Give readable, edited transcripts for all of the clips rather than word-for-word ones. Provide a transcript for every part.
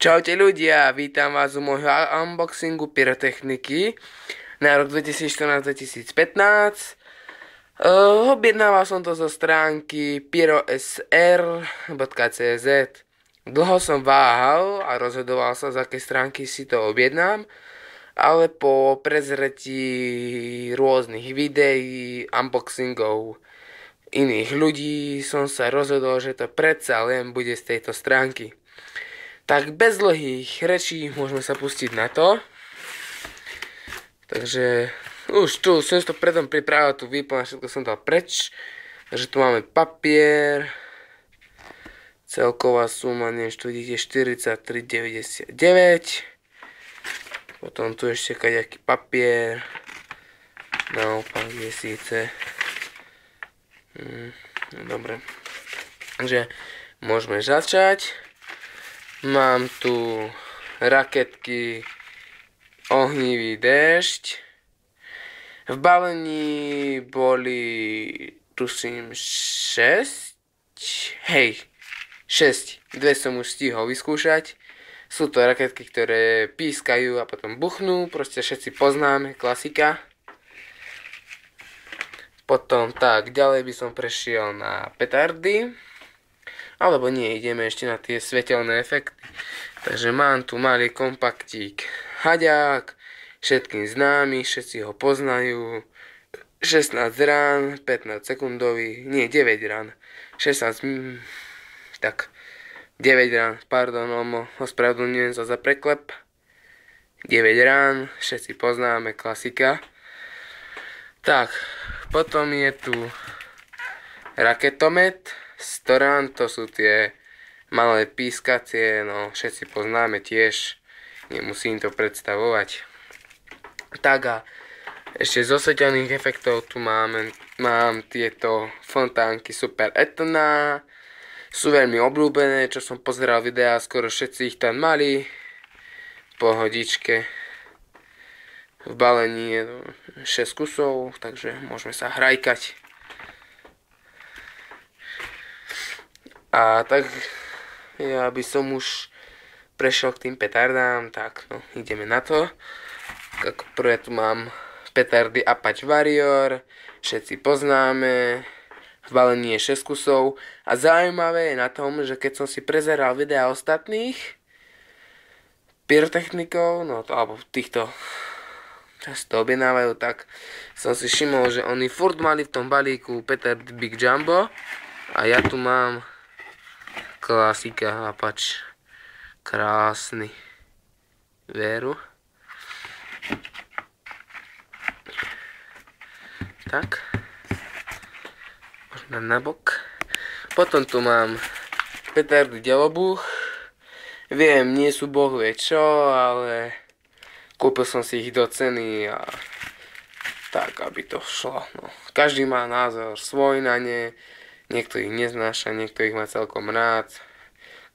Čaute ľudia, vítam vás u môjho unboxingu pyrotechniky na rok 2014-2015. Objednával som to zo stránky pyrosr.cz. Dlho som váhal a rozhodoval sa, z akej stránky si to objednám, ale po prezretí rôznych videí, unboxingov iných ľudí som sa rozhodol, že to predsa len bude z tejto stránky. Tak bez dlhých rečí môžeme sa pustiť na to. Takže už tu som to predom pripravil, tu výplň, všetko som dal preč. Takže tu máme papier. Celková suma, neviem, čo vidíte, 43,99. Potom tu ešte kaďaký papier. Naopak je síce. Dobre. Takže môžeme začať. Mám tu raketky Ohnivý déšť. V balení boli, tuším, 6. Hej, 6. Dve som už stihol vyskúšať. Sú to raketky, ktoré pískajú a potom buchnú. Proste všetci poznáme, klasika. Potom tak, ďalej by som prešiel na petardy. Alebo nie, ideme ešte na tie svetelné efekty. Takže mám tu malý kompaktík Haďák, všetkým známy, všetci ho poznajú. 16 rán, 15 sekundový, nie 9 rán, 16, tak 9 rán, pardon, ospravedlňujem sa za preklep. 9 rán, všetci poznáme, klasika. Tak, potom je tu raketomet. 100 rán, to sú tie malé pískacie, no všetci poznáme tiež, nemusím to predstavovať. Tak a ešte z osvetelných efektov tu mám tieto fontánky Super Etna, sú veľmi obľúbené, čo som pozeral videá, skoro všetci ich tam mali, pohodičke. V balení je 6 kusov, takže môžeme sa hrajkať. A tak ja by som už prešiel k tým petardám, tak no, ideme na to. Ako prvé tu mám petardy Apache Warrior, všetci poznáme, v balení je 6 kusov. A zaujímavé je na tom, že keď som si prezeral videa ostatných pyrotechnikov, no to, alebo týchto často objednávajú, tak som si všimol, že oni furt mali v tom balíku petardy Big Jumbo a ja tu mám klasika Apache, krásny, veru. Tak, môžeme na bok. Potom tu mám petardy Delobuch. Viem, nie sú boh vie čo, ale kúpil som si ich do ceny a tak, aby to šlo. No. Každý má názor svoj na ne. Niekto ich neznáša, niekto ich má celkom rád.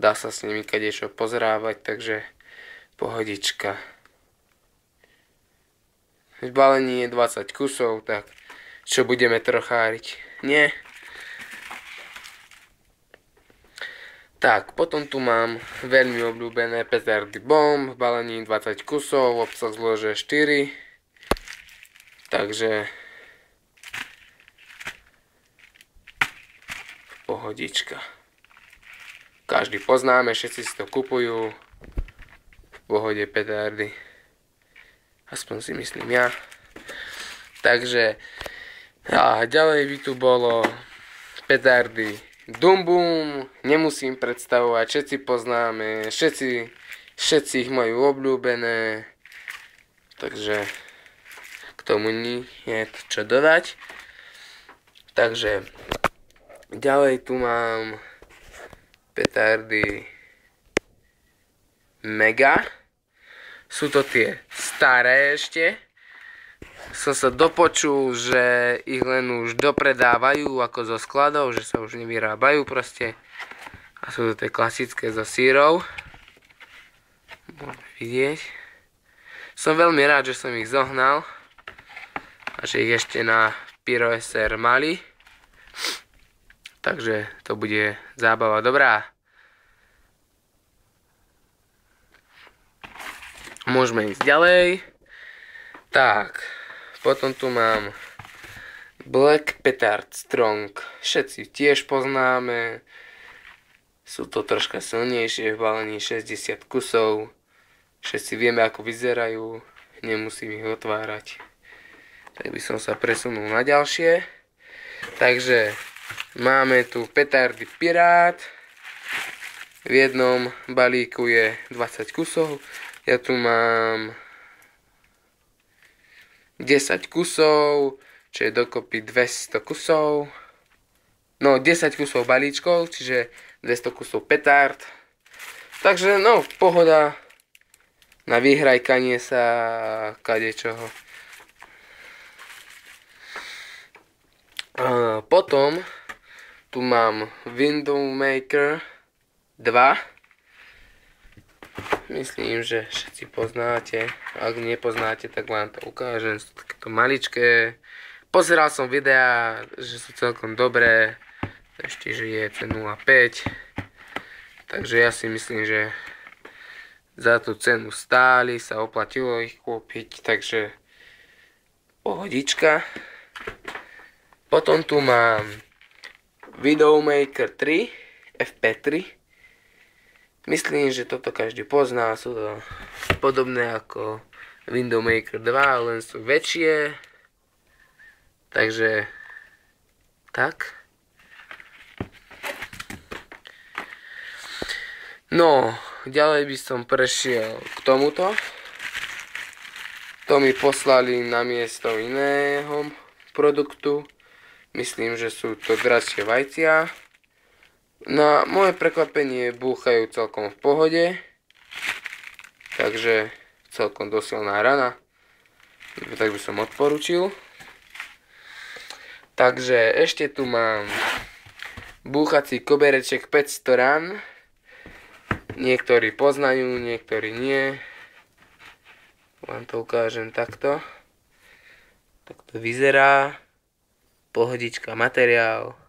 Dá sa s nimi kadečo pozrávať, takže pohodička. V balení je 20 kusov, tak čo budeme trocháriť? Nie? Tak, potom tu mám veľmi obľúbené petardy Bomb, v balení 20 kusov, obsah zlože 4. Takže pohodička. Každý poznáme, všetci si to kupujú. V pohode petardy. Aspoň si myslím ja. Takže a ďalej by tu bolo petardy Dum Bum. Nemusím predstavovať, všetci poznáme, všetci ich majú obľúbené. Takže k tomu nie je to čo dodať. Takže ďalej tu mám petardy Mega. Sú to tie staré ešte. Som sa dopočul, že ich len už dopredávajú ako zo skladov, že sa už nevyrábajú proste. A sú to tie klasické zo sírov. Môžeme vidieť. Som veľmi rád, že som ich zohnal. A že ich ešte na PyroSR mali. Takže to bude zábava dobrá. Môžeme ísť ďalej. Tak, potom tu mám Black Petard Strong. Všetci tiež poznáme. Sú to troška silnejšie v balení, 60 kusov. Všetci vieme, ako vyzerajú. Nemusím ich otvárať. Tak by som sa presunul na ďalšie. Takže máme tu petardy Pirát. V jednom balíku je 20 kusov. Ja tu mám 10 kusov, čo je dokopy 200 kusov. No, 10 kusov balíčkov, čiže 200 kusov petard. Takže, no, pohoda na vyhrajkanie sa kadečoho. Potom tu mám Window Maker 2. Myslím, že všetci poznáte. Ak nepoznáte, tak vám to ukážem. Sú takéto maličké. Pozeral som videá, že sú celkom dobré. Ešte, že je C05. Takže ja si myslím, že za tú cenu stáli, sa oplatilo ich kúpiť. Takže pohodička. Potom tu mám Widowmaker 3 FP3. Myslím, že toto každý pozná, sú to podobné ako Windowmaker 2, len sú väčšie. Takže tak. No, ďalej by som prešiel k tomuto. To mi poslali namiesto iného produktu. Myslím, že sú to dračie vajcia. Na moje prekvapenie búchajú celkom v pohode. Takže celkom dosilná rana. Tak by som odporučil. Takže ešte tu mám búchací kobereček 500 ran. Niektorí poznajú, niektorí nie. Vám to ukážem takto. Takto vyzerá. Pohodička, materiál.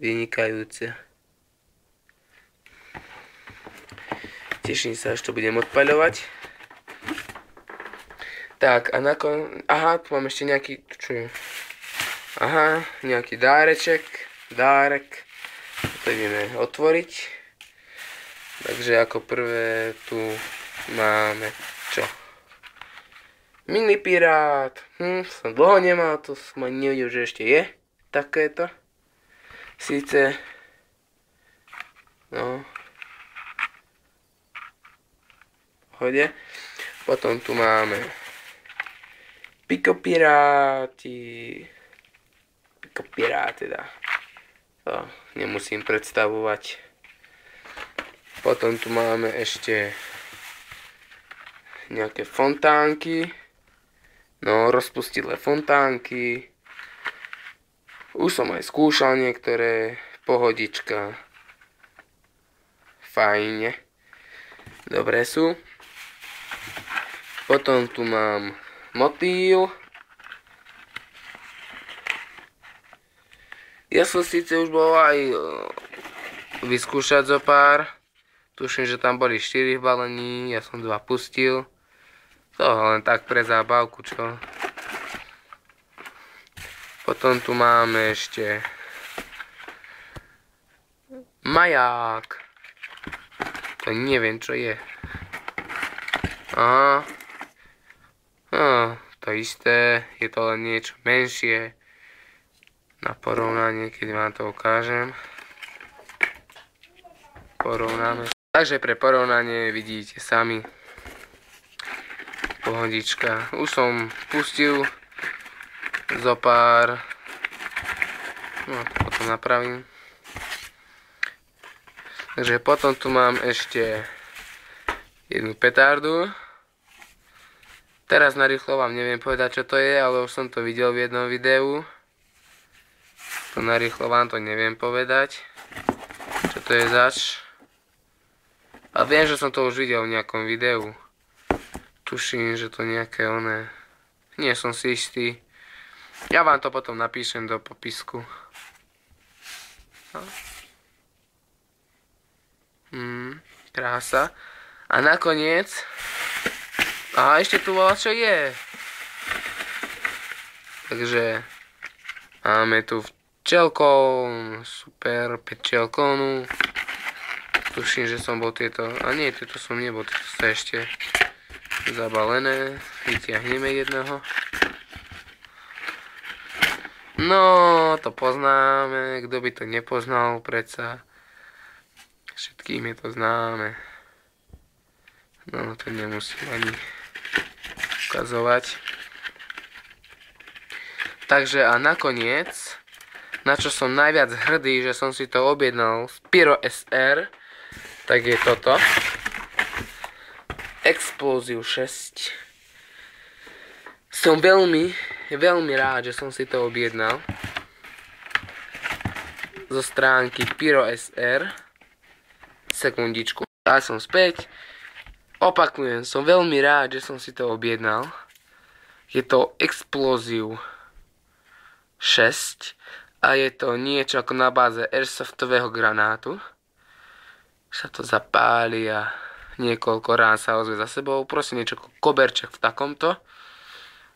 Vynikajúce. Teším sa, až to budem odpaľovať. Tak, a nakon... Aha, tu mám ešte nejaký... Čo je? Aha, nejaký dáreček. Dárek. To ideme otvoriť. Takže ako prvé tu máme... Čo? Mini Pirát. Som dlho nemal, to som ani nevidel, že ešte je takéto. Sice, no, pohode. Potom tu máme Picopiráty. Picopirát teda. To nemusím predstavovať. Potom tu máme ešte nejaké fontánky. No, rozpustilé fontánky. Už som aj skúšal niektoré, pohodička. Fajne. Dobré sú. Potom tu mám motýl. Ja som síce už bol aj vyskúšať zo pár. Tuším, že tam boli 4 v balení, ja som 2 pustil. To len tak pre zábavku, čo? Potom tu máme ešte maják. To neviem, čo je. Aha. To isté, je to len niečo menšie. Na porovnanie, keď vám to ukážem. Porovnáme. Takže pre porovnanie vidíte sami. Pohodička. Už som pustil zo pár. No, to potom napravím. Takže potom tu mám ešte jednu petardu. Teraz narýchlo vám neviem povedať, čo to je, ale už som to videl v jednom videu. To narýchlo vám to neviem povedať, čo to je zač. A viem, že som to už videl v nejakom videu. Tuším, že to nejaké oné. Nie som si istý. Ja vám to potom napíšem do popisku. No. Krása. A nakoniec... A ešte tu bola čo je. Takže... Máme tu včelkón. Super, 5 včelkónu. Tuším, že som bol tieto... A nie, tieto som nebol, tieto sa ešte zabalené. Vytiahneme jedného. No, to poznáme. Kto by to nepoznal, predsa. Všetkým je to známe. No, to nemusím ani ukazovať. Takže a nakoniec, na čo som najviac hrdý, že som si to objednal z Pyro SR, tak je toto. Explosive 6. Som veľmi rád, že som si to objednal. Zo stránky Pyro SR. Sekundičku. Ja som späť. Opakujem, som veľmi rád, že som si to objednal. Je to Explosive 6 a je to niečo ako na báze airsoftového granátu. Sa to zapáli a niekoľko rán sa ozve za sebou. Prosím, niečo ako koberček v takomto.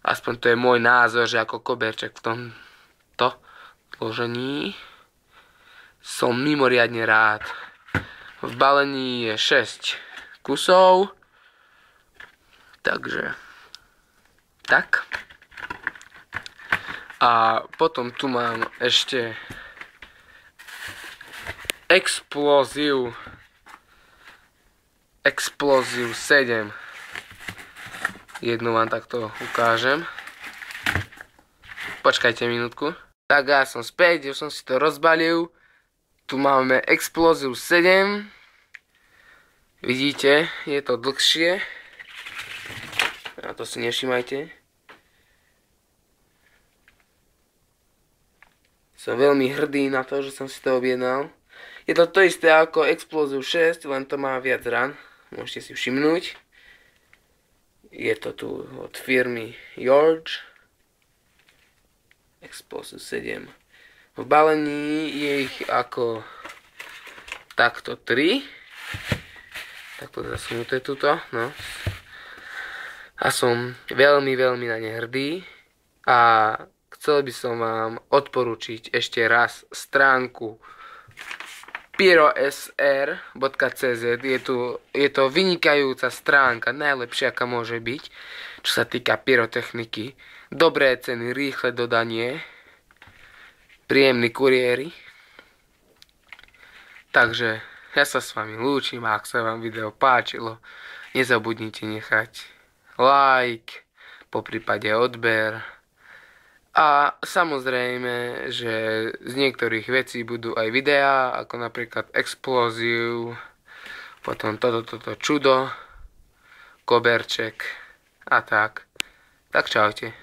Aspoň to je môj názor, že ako koberček v tomto zložení. Som mimoriadne rád. V balení je 6 kusov. Takže tak. A potom tu mám ešte Explosive 7. Jednu vám takto ukážem. Počkajte minútku. Tak ja som späť, už som si to rozbalil. Tu máme Explosive 7. Vidíte, je to dlhšie. A to si nevšimajte. Som veľmi hrdý na to, že som si to objednal. Je to to isté ako Explosive 6, len to má viac rán. Môžete si všimnúť. Je to tu od firmy George. Explosive 7. V balení je ich ako takto 3. Takto zasunuté tuto, no. A som veľmi na ne hrdý. A chcel by som vám odporúčiť ešte raz stránku pyrosr.cz. Je to vynikajúca stránka, najlepšia aká môže byť, čo sa týka pyrotechniky. Dobré ceny, rýchle dodanie, príjemní kuriéri. Takže ja sa s vami lúčim a ak sa vám video páčilo, nezabudnite nechať like, poprípade odber. A samozrejme, že z niektorých vecí budú aj videá, ako napríklad Explosive, potom toto čudo, koberček a tak. Tak čaute.